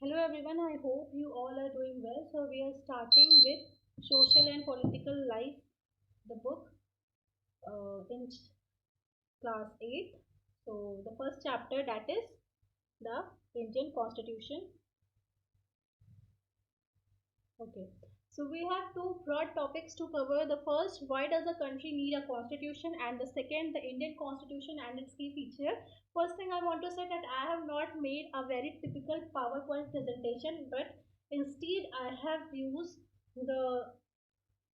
Hello everyone, I hope you all are doing well. So we are starting with Social and Political Life, the book in class 8. So the first chapter, that is the Indian Constitution. Okay. So we have two broad topics to cover. The first, why does a country need a constitution? And the second, the Indian Constitution and its key feature. First thing I want to say that I have not made a very typical PowerPoint presentation, but instead I have used the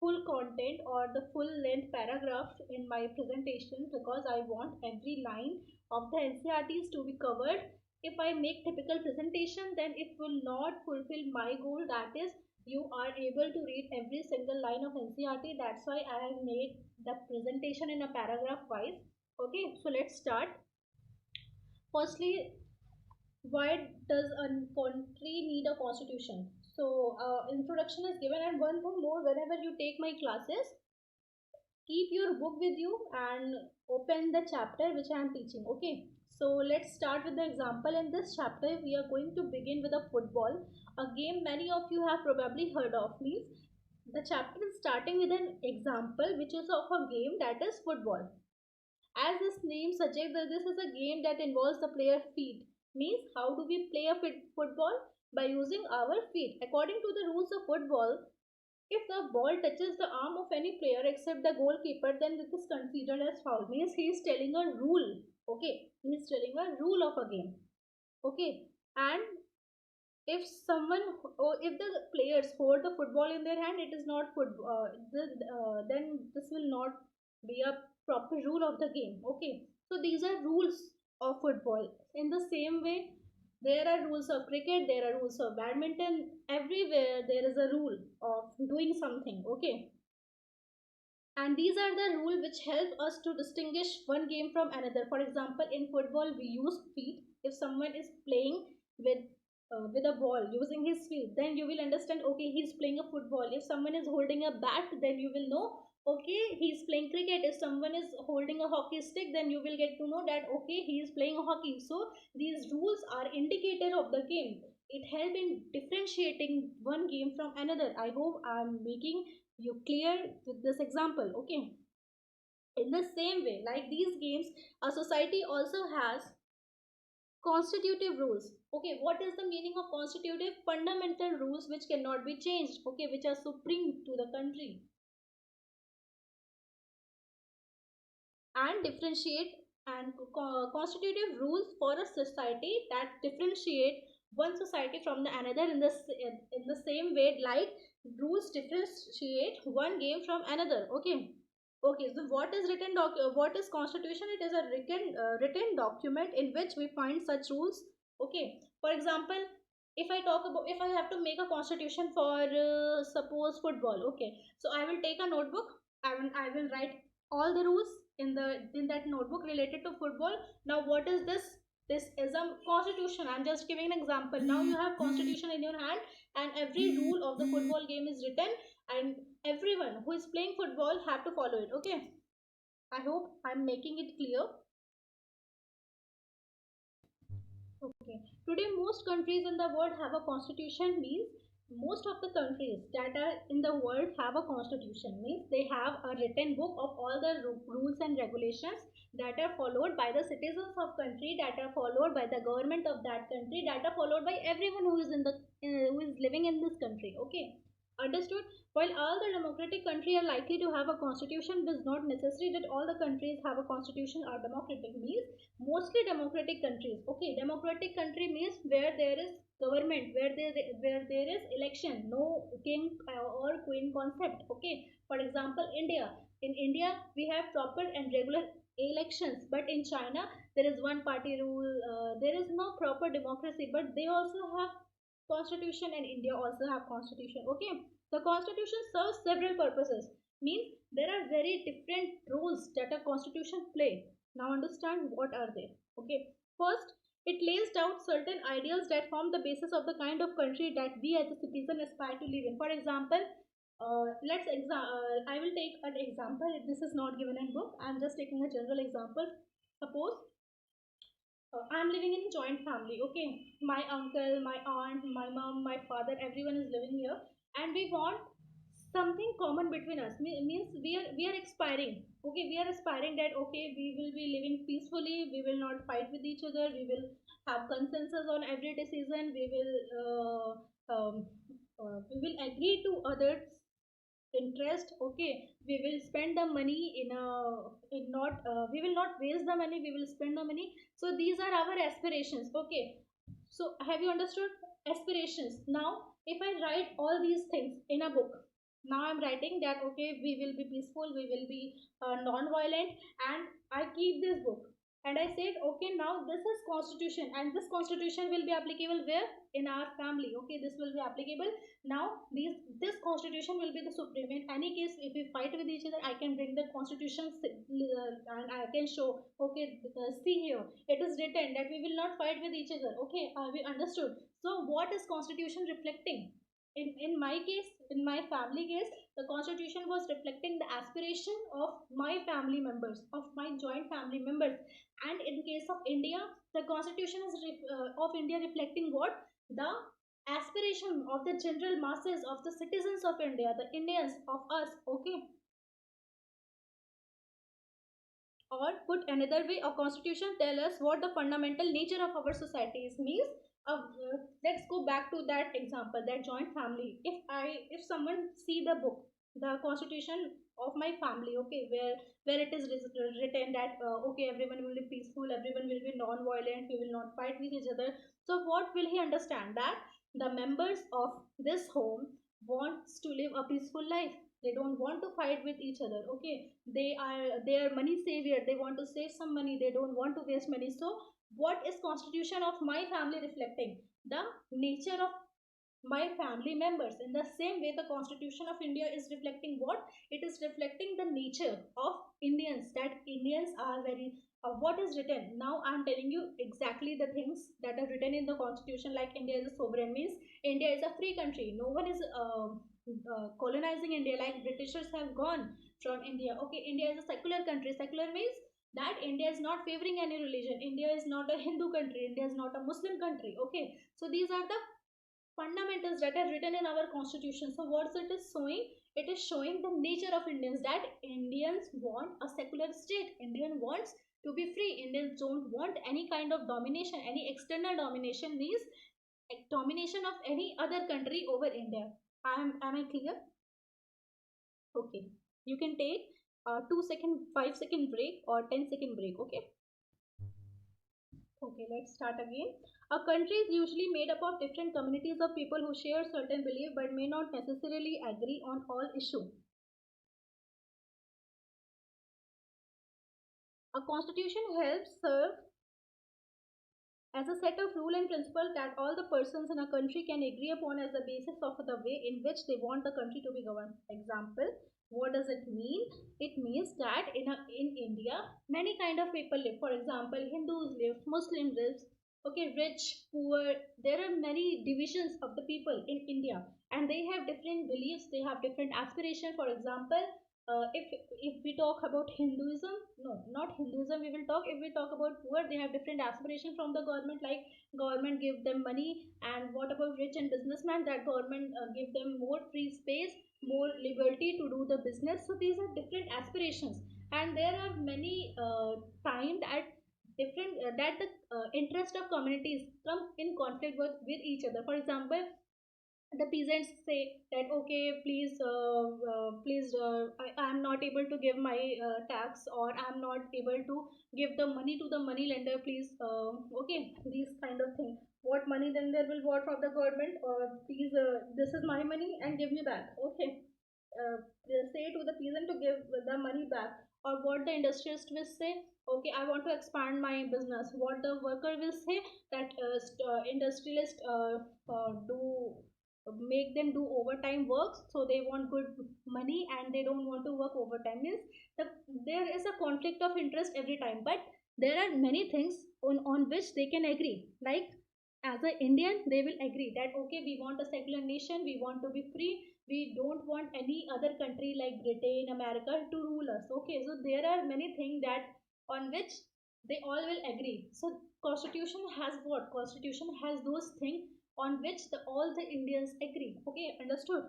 full content or the full length paragraph in my presentation because I want every line of the NCRTs to be covered. If I make typical presentation, then it will not fulfill my goal, that is you are able to read every single line of NCRT. That's why I have made the presentation in a paragraph wise. Okay, so let's start. Firstly, why does a country need a constitution? So introduction is given, and one thing more, whenever you take my classes, keep your book with you and open the chapter which I am teaching. Okay, so let's start with the example. In this chapter we are going to begin with a football, a game many of you have probably heard of. Means the chapter is starting with an example which is of a game, that is football. As this name suggests, that this is a game that involves the player feet. Means how do we play a football? By using our feet. According to the rules of football, if the ball touches the arm of any player except the goalkeeper, then it is considered as foul. Means he is telling a rule. Okay, he is telling a rule of a game. Okay, and if someone or if the players hold the football in their hand, it is not football. Then this will not be a proper rule of the game. Okay, so these are rules of football. In the same way, there are rules of cricket, there are rules of badminton. Everywhere there is a rule of doing something. Okay, and these are the rules which help us to distinguish one game from another. For example, in football we use feet. If someone is playing with with a ball using his feet, then you will understand, okay, he's playing a football. If someone is holding a bat, then you will know, okay, he's playing cricket. If someone is holding a hockey stick, then you will get to know that, okay, he is playing hockey. So these rules are indicator of the game. It helps in differentiating one game from another. I hope I'm making you clear with this example. Okay, in the same way, like these games, a society also has constitutive rules. Okay, what is the meaning of constitutive? Fundamental rules which cannot be changed. Okay, which are supreme to the country, and differentiate and constitutive rules for a society that differentiate one society from the another. In the same way, like rules differentiate one game from another. Okay, okay, so what is constitution? It is a written document in which we find such rules. Okay, for example, if I have to make a constitution for suppose football. Okay, so I will take a notebook. I will write all the rules in that notebook related to football. Now what is this? This is a constitution. I'm just giving an example. Now you have constitution in your hand, and every rule of the football game is written, and everyone who is playing football have to follow it. Okay, I hope I'm making it clear. Okay. Today, most countries in the world have a constitution. Means most of the countries that are in the world have a constitution. Means they have a written book of all the rules and regulations that are followed by the citizens of country, that are followed by the government of that country, that are followed by everyone who is who is living in this country. Okay, understood? While all the democratic countries are likely to have a constitution, it is not necessary that all the countries have a constitution or democratic. Means mostly democratic countries. Okay, democratic country means where there is government, where there is election, no king or queen concept. Okay, for example, India. In India we have proper and regular elections, but in China there is one party rule. There is no proper democracy, but they also have constitution, and India also have constitution. Okay, the constitution serves several purposes. Means there are very different roles that a constitution play. Now understand what are they. Okay, first, it lays out certain ideals that form the basis of the kind of country that we as a citizen aspire to live in. For example, I will take an example. This is not given in book. I'm just taking a general example. Suppose I'm living in a joint family. Okay, my uncle, my aunt, my mom, my father, everyone is living here, and we want something common between us. Means we are expiring. Okay, we are aspiring that okay, we will be living peacefully. We will not fight with each other. We will have consensus on every decision. We will agree to others interest. Okay, we will spend the money in not we will not waste the money, we will spend the money. So these are our aspirations. Okay, so have you understood? Aspirations. Now if I write all these things in a book, now I'm writing that okay, we will be peaceful, we will be non-violent, and I keep this book, and I said okay, now this is constitution, and this constitution will be applicable where? In our family. Okay, this will be applicable. Now this constitution will be the supreme. In any case, if we fight with each other, I can bring the constitution, and I can show okay, see here, it is written that we will not fight with each other. Okay, we understood. So what is constitution reflecting? In my case, in my family case, the constitution was reflecting the aspiration of my family members, of my joint family members. And in case of India, the constitution is of India reflecting what? The aspiration of the general masses, of the citizens of India, the Indians, of us. Okay, or put another way, a constitution tell us what the fundamental nature of our society is. Means let's go back to that example, that joint family. If someone see the book, the constitution of my family, okay, where it is written that okay, everyone will be peaceful, everyone will be non-violent, we will not fight with each other. So what will he understand? That the members of this home wants to live a peaceful life. They don't want to fight with each other. Okay, they are money savior, they want to save some money, they don't want to waste money. So what is constitution of my family reflecting? The nature of my family members. In the same way, the constitution of India is reflecting what? It is reflecting the nature of Indians, that Indians are very what is written. Now I'm telling you exactly the things that are written in the constitution. Like India is a sovereign, means India is a free country, no one is colonizing India. Like Britishers have gone from India. Okay, India is a secular country. Secular means that India is not favoring any religion. India is not a Hindu country. India is not a Muslim country. Okay, so these are the fundamentals that are written in our constitution. So what it is showing? It is showing the nature of Indians, that Indians want a secular state. Indian wants to be free. Indians don't want any kind of domination. Any external domination means domination of any other country over India. Am I clear? Okay, you can take 2 second, 5 second break or 10 second break. Okay. Okay, let's start again. A country is usually made up of different communities of people who share certain beliefs but may not necessarily agree on all issues. A constitution helps serve as a set of rule and principles that all the persons in a country can agree upon as the basis of the way in which they want the country to be governed. Example, what does it mean? It means that in India, many kind of people live. For example, Hindus live, Muslim lives, okay, rich, poor. There are many divisions of the people in India, and they have different beliefs. They have different aspirations. For example, if we talk about Hinduism, no, not Hinduism, we will talk. If we talk about poor, they have different aspirations from the government. Like government give them money. And what about rich and businessmen? That government give them more free space, more liberty to do the business. So these are different aspirations, and there are many time that different that the interest of communities come in conflict with each other. For example, the peasants say that okay, I am not able to give my tax, or I am not able to give the money to the money lender, please. Okay, these kind of thing. What money lender will want from the government? Please, this is my money and give me back. Okay, they say to the peasant to give the money back. Or what the industrialist will say, okay, I want to expand my business. What the worker will say, that industrialist do make them do overtime works, so they want good money and they don't want to work overtime. Means there is a conflict of interest every time, but there are many things on which they can agree. Like as an Indian, they will agree that okay, we want a secular nation, we want to be free, we don't want any other country like Britain, America to rule us. Okay, so there are many things that on which They all will agree. So constitution has what? Constitution has those things on which all the Indians agree. Okay, understood?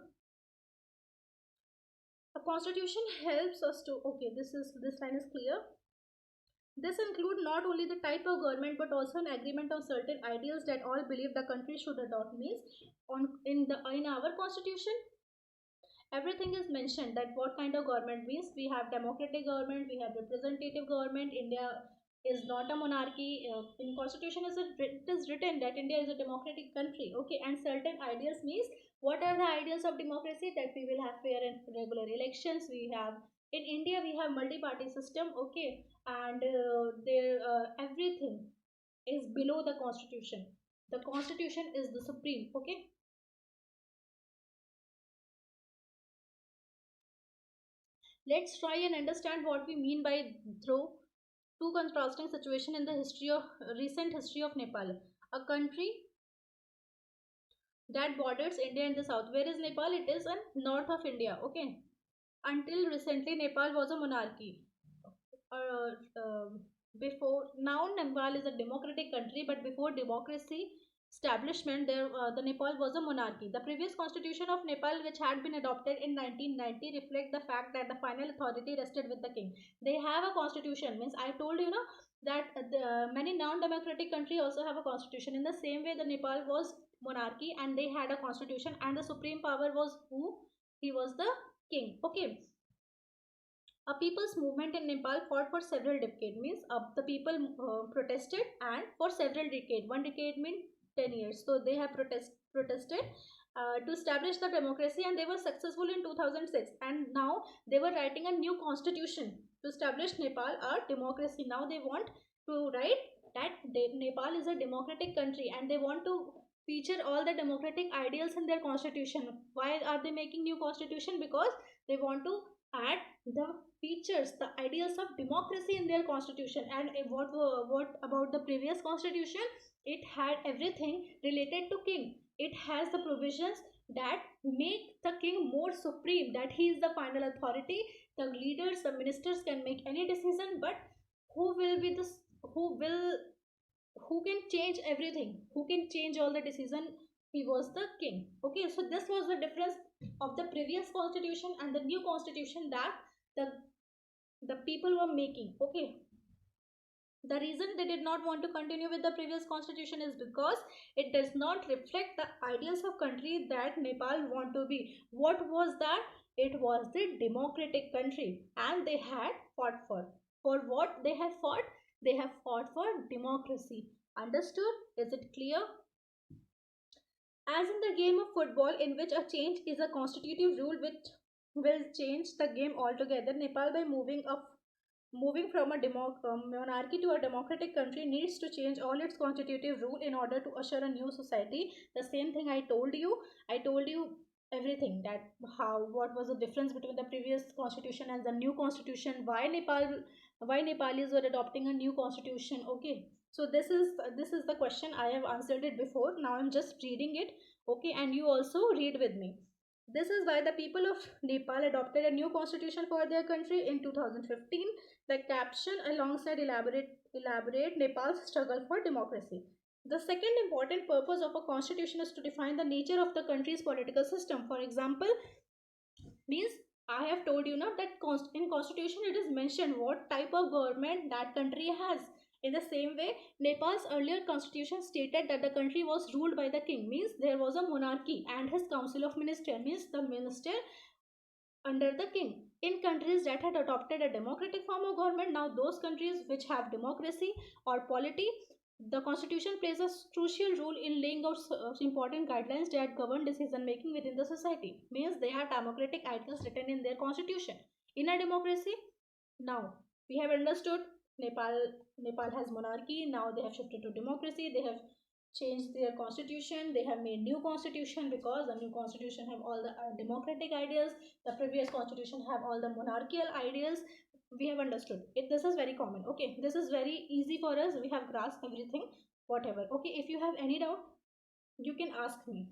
A constitution helps us to, okay, this line is clear. This include not only the type of government but also an agreement on certain ideals that all believe the country should adopt. Means on in our constitution everything is mentioned that what kind of government. Means we have democratic government, we have representative government. India is not a monarchy. In constitution it is written that India is a democratic country. Okay, and certain ideals. Means what are the ideals of democracy? That we will have fair and regular elections. We have in India we have multi-party system. Okay, and there everything is below the constitution. The constitution is the supreme. Okay, let's try and understand what we mean by through two contrasting situation in the history of recent history of Nepal. A country that borders India in the south. Where is Nepal? It is in north of India. Okay. Until recently, Nepal was a monarchy. Uh, Before now, Nepal is a democratic country, but before democracy establishment, the Nepal was a monarchy. The previous constitution of Nepal, which had been adopted in 1990, reflect the fact that the final authority rested with the king. They have a constitution. Means I told you, that many non-democratic countries also have a constitution. In the same way, the Nepal was monarchy and they had a constitution, and the supreme power was who? He was the king. Okay, a people's movement in Nepal fought for several decades. Means the people protested and for several decades. One decade means 10 years. So they have protested to establish the democracy, and they were successful in 2006. And now they were writing a new constitution to establish Nepal a democracy. Now they want to write that Nepal is a democratic country, and they want to feature all the democratic ideals in their constitution. Why are they making new constitution? Because they want to add the features, the ideals of democracy in their constitution. And what about the previous constitution? It had everything related to king. It has the provisions that make the king more supreme, that he is the final authority. The leaders, the ministers can make any decision, but who will be this? Who will? Who can change everything? Who can change all the decision? He was the king. Okay, so this was the difference of the previous constitution and the new constitution that the the people were making. Okay, the reason they did not want to continue with the previous constitution is because it does not reflect the ideals of country that Nepal want to be. What was that? It was the democratic country, and they had fought for what they have fought? They have fought for democracy. Understood? Is it clear? As in the game of football, in which a change is a constitutive rule which will change the game altogether, Nepal, by moving from a monarchy to a democratic country, needs to change all its constitutive rule in order to usher a new society. The same thing I told you. I told you everything, that how what was the difference between the previous constitution and the new constitution. Why Nepalis were adopting a new constitution. Okay, so this is the question. I have answered it before. Now I'm just reading it. Okay, and you also read with me. This is why the people of Nepal adopted a new constitution for their country in 2015. The caption alongside elaborate Nepal's struggle for democracy. The second important purpose of a constitution is to define the nature of the country's political system. For example, means I have told you now that in constitution it is mentioned what type of government that country has. In the same way, Nepal's earlier constitution stated that the country was ruled by the king. Means there was a monarchy and his council of ministers. Means the minister under the king. In countries that had adopted a democratic form of government, now those countries which have democracy or polity, the constitution plays a crucial role in laying out important guidelines that govern decision making within the society. Means they have democratic ideals written in their constitution. In a democracy, now we have understood Nepal has monarchy. Now they have shifted to democracy. They have changed their constitution. They have made new constitution because the new constitution have all the democratic ideas. The previous constitution have all the monarchical ideas. We have understood it. This is very common. Okay, this is very easy for us. We have grasped everything, whatever. Okay, if you have any doubt, you can ask me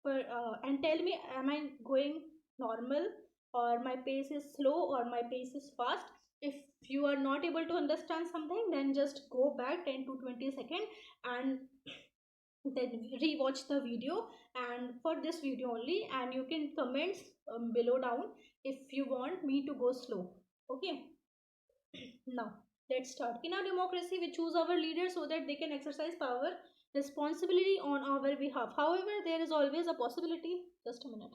and tell me, am I going normal, or my pace is slow, or my pace is fast? If you are not able to understand something, then just go back 10 to 20 seconds and then rewatch the video, and for this video only, and you can comment below down if you want me to go slow. Okay. Now let's start. In our democracy, we choose our leaders so that they can exercise power responsibility on our behalf. However, there is always a possibility. Just a minute.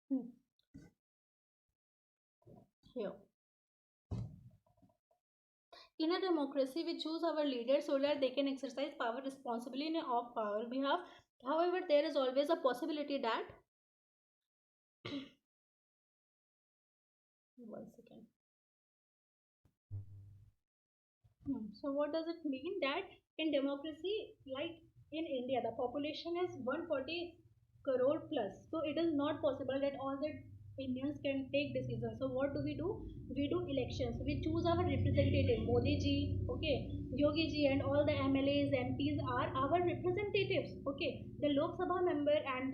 Hmm. Here. In a democracy, we choose our leaders so that they can exercise power responsibly of our behalf. However, there is always a possibility that one second. So what does it mean that in democracy, like in India, the population is 140 crore plus. So it is not possible that all the Indians can take decisions. So what do? We do elections. We choose our representative. Modi ji, okay, Yogi ji, and all the MLAs, MPs are our representatives. Okay, the Lok Sabha member and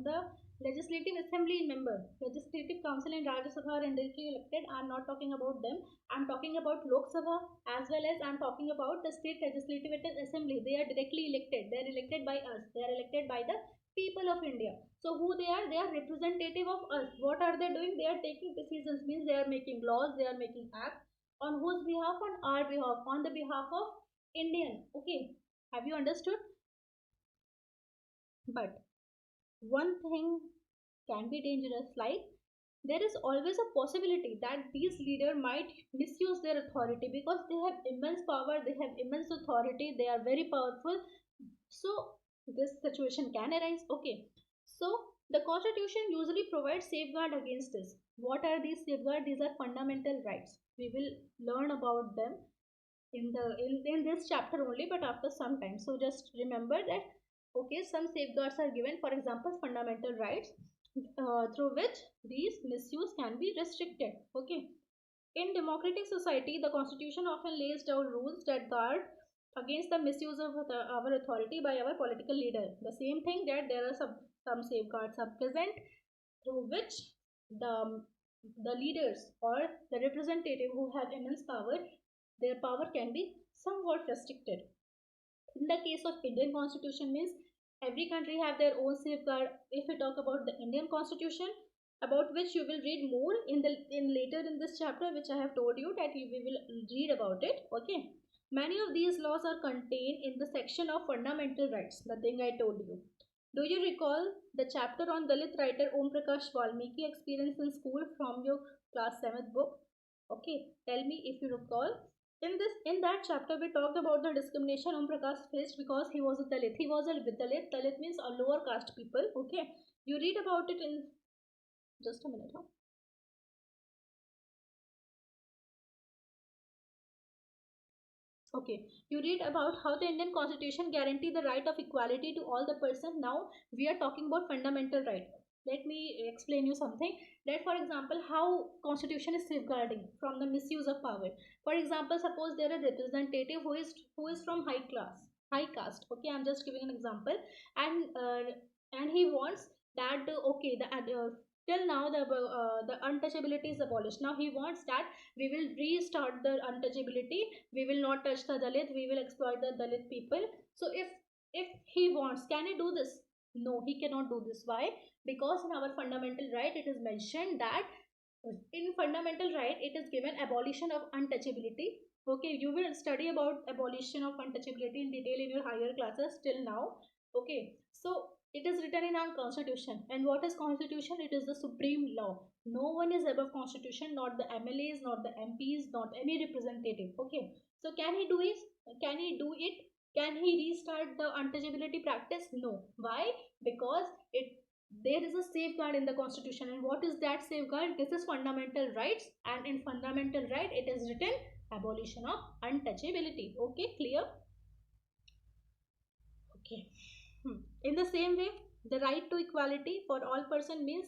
the legislative assembly member, legislative council in Rajya Sabha are indirectly elected. I'm not talking about them. I'm talking about Lok Sabha, as well as I'm talking about the state legislative assembly. They are directly elected. They are elected by us. They are elected by the people of India. So who they are? They are representative of us. What are they doing? They are taking decisions. Means they are making laws. They are making acts. On whose behalf? On our behalf. On the behalf of Indian. Okay. Have you understood? But one thing can be dangerous, like there is always a possibility that these leaders might misuse their authority because they have immense power, they have immense authority, they are very powerful. So this situation can arise. Okay, so the constitution usually provides safeguard against this. What are these safeguards? These are fundamental rights. We will learn about them in this chapter only, but after some time. So just remember that, okay, some safeguards are given. For example, fundamental rights, through which these misuse can be restricted. Okay, in democratic society, the constitution often lays down rules that guard against the misuse of our authority by our political leader. The same thing, that there are some safeguards are present through which the leaders or the representative who have immense power, their power can be somewhat restricted. In the case of Indian constitution, means every country have their own safeguard. If we talk about the Indian constitution, about which you will read more in later in this chapter, which I have told you that we will read about it. Okay, many of these laws are contained in the section of fundamental rights, the thing I told you. Do you recall the chapter on Dalit writer Om Prakash Valmiki experience in school from your class 7th book? Okay, tell me if you recall. In that chapter, we talked about the discrimination Om Prakash faced because he was a Dalit. He was a Dalit. Dalit means a lower caste people. Okay, you read about it in just a minute. Huh? Okay, you read about how the Indian Constitution guarantee the right of equality to all the person. Now we are talking about fundamental right. Let me explain you something. That, for example, how Constitution is safeguarding from the misuse of power. For example, suppose there is a representative who is from high class, high caste. Okay, I'm just giving an example, and he wants that okay, till now the untouchability is abolished. Now he wants that we will restart the untouchability. We will not touch the Dalit. We will exploit the Dalit people. So if he wants, can he do this? No, he cannot do this. Why? Because in our fundamental right, it is mentioned that in fundamental right, it is given abolition of untouchability. Okay, you will study about abolition of untouchability in detail in your higher classes till now. Okay, so it is written in our constitution. And what is constitution? It is the supreme law. No one is above constitution, not the MLAs, not the MPs, not any representative. Okay, so can he do it? Can he do it? Can he restart the untouchability practice? No. Why? Because it there is a safeguard in the constitution. And what is that safeguard? This is fundamental rights, and in fundamental right, it is written abolition of untouchability. Okay, clear? Okay. In the same way, the right to equality for all person means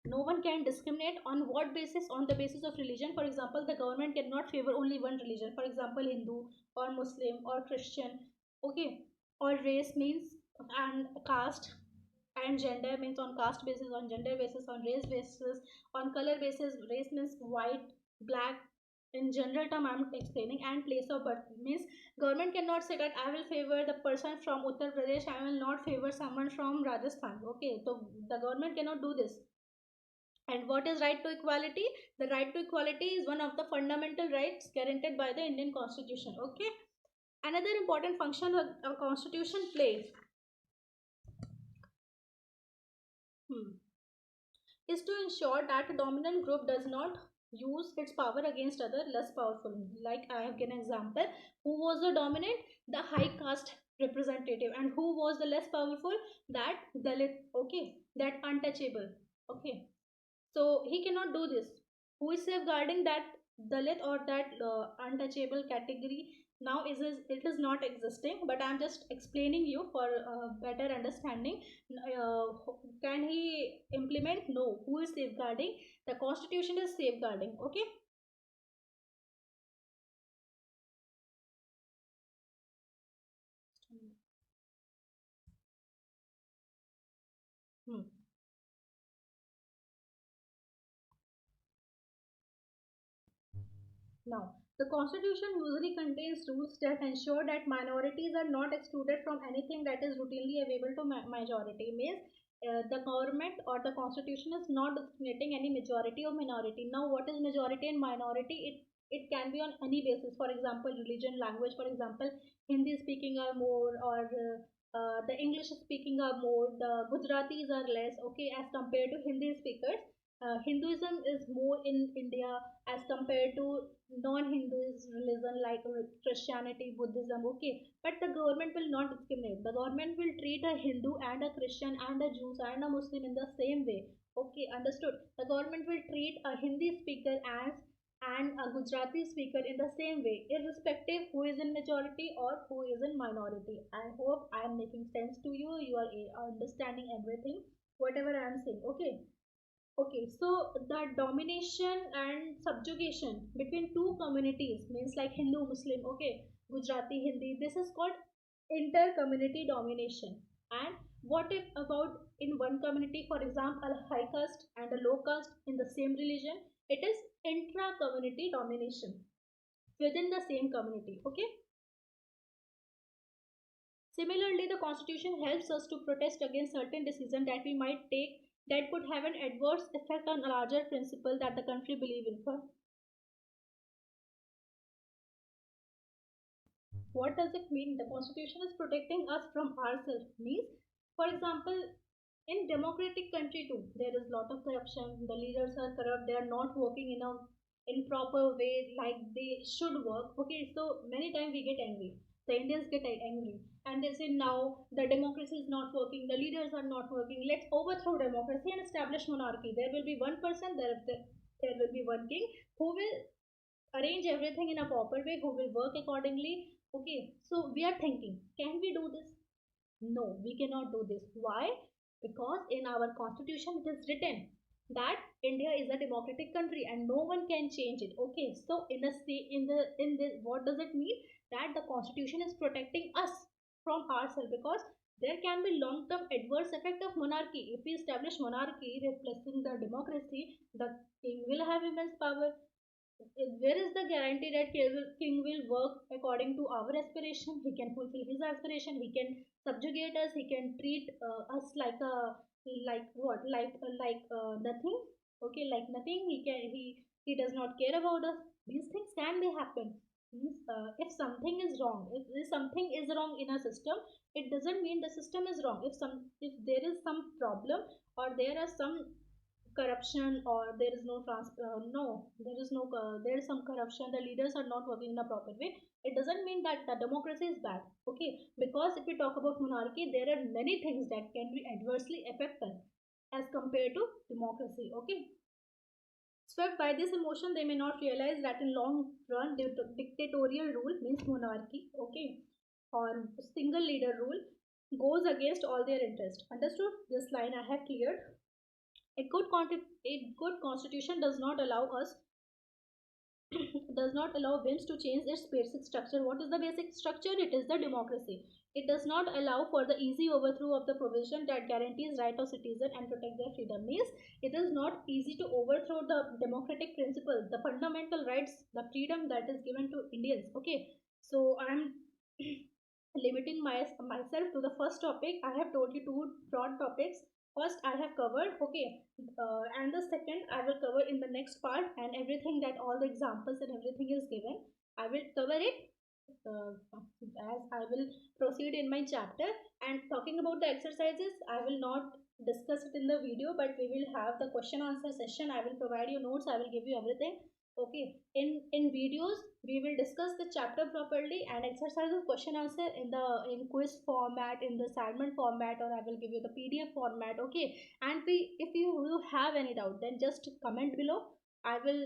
no one can discriminate on what basis? On the basis of religion. For example, the government cannot favor only one religion, for example Hindu or Muslim or Christian. Okay, or race means, and caste, and gender means on caste basis, on gender basis, on race basis, on color basis. Race means white, black, in general term I'm explaining. And place of birth means government cannot say that I will favor the person from Uttar Pradesh, I will not favor someone from Rajasthan. Okay, so the government cannot do this. And what is right to equality? The right to equality is one of the fundamental rights guaranteed by the Indian Constitution. Okay. Another important function a constitution plays, hmm, is to ensure that a dominant group does not use its power against other less powerful. Like I have given an example. Who was the dominant? The high caste representative. And who was the less powerful? That Dalit. Okay. That untouchable. Okay. So he cannot do this. Who is safeguarding that Dalit or that untouchable category? Now it is not existing, but I'm just explaining you for better understanding. uh, can he implement? No. Who is safeguarding? The constitution is safeguarding. Okay. Hmm. Now, the constitution usually contains rules that ensure that minorities are not excluded from anything that is routinely available to majority. Means the government or the constitution is not designating any majority or minority. Now, what is majority and minority? It can be on any basis. For example, religion, language. For example, Hindi speaking are more, or the English speaking are more. The Gujaratis are less. Okay, as compared to Hindi speakers. Hinduism is more in India as compared to non-Hinduist religion like Christianity, Buddhism. Okay, but the government will not discriminate. The government will treat a Hindu and a Christian and a Jew and a Muslim in the same way. Okay, understood. The government will treat a Hindi speaker as and a Gujarati speaker in the same way, irrespective who is in majority or who is in minority. I hope I am making sense to you. You are understanding everything, whatever I am saying. Okay. Okay, so the domination and subjugation between two communities means like Hindu, Muslim, okay, Gujarati, Hindi, this is called inter-community domination. And what if about in one community, for example, a high caste and a low caste in the same religion, it is intra-community domination within the same community, okay? Similarly, the constitution helps us to protest against certain decisions that we might take that could have an adverse effect on a larger principle that the country believe in. For what does it mean? The constitution is protecting us from ourselves. Means, for example, in democratic country too, there is lot of corruption. The leaders are corrupt. They are not working in proper way like they should work. Okay, so many times we get angry. The Indians get angry and they say now the democracy is not working. The leaders are not working. Let's overthrow democracy and establish monarchy. There will be one person. There will be one king who will arrange everything in a proper way, who will work accordingly. Okay, so we are thinking, can we do this? No, we cannot do this. Why? Because in our constitution it is written that India is a democratic country and no one can change it. Okay, so in this, what does it mean? That the constitution is protecting us from ourselves, because there can be long term adverse effect of monarchy. If we establish monarchy replacing the democracy, the king will have immense power. Where is the guarantee that king will work according to our aspiration? He can fulfill his aspiration. He can subjugate us. He can treat us like a like what nothing. Okay, like nothing. He does not care about us. These things can be happen. Means, if something is wrong, if something is wrong in a system, it doesn't mean the system is wrong. If there is some problem or there are some corruption, or there is no there is no there is some corruption, the leaders are not working in a proper way, it doesn't mean that the democracy is bad. Okay, because if we talk about monarchy, there are many things that can be adversely affect us as compared to democracy. Okay, swept by this emotion, they may not realize that in long run dictatorial rule means monarchy, okay, or single leader rule goes against all their interest. Understood? This line I have cleared. A good constitution does not allow us does not allow whims to change its basic structure. What is the basic structure? It is the democracy. It does not allow for the easy overthrow of the provision that guarantees right of citizen and protect their freedom. Means it is not easy to overthrow the democratic principle, the fundamental rights, the freedom that is given to Indians. Okay, so I'm limiting myself to the first topic. I have told you two broad topics. First I have covered, okay, and the second I will cover in the next part, and everything that all the examples and everything is given, I will cover it as I will proceed in my chapter. And talking about the exercises, I will not discuss it in the video, but we will have the question answer session. I will provide you notes, I will give you everything. Okay, in videos we will discuss the chapter properly, and exercises question answer in the in quiz format, in the assignment format, or I will give you the PDF format. Okay, and we, if you have any doubt, then just comment below. I will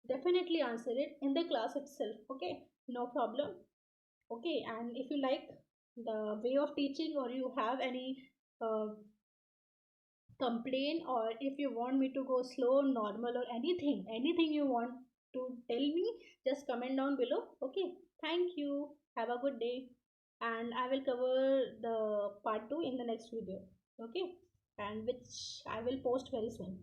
definitely answer it in the class itself. Okay, no problem. Okay, and if you like the way of teaching, or you have any uh, complaint, or if you want me to go slow, normal, or anything you want to tell me, just comment down below. Okay, thank you, have a good day, and I will cover the part 2 in the next video. Okay, and which I will post very soon.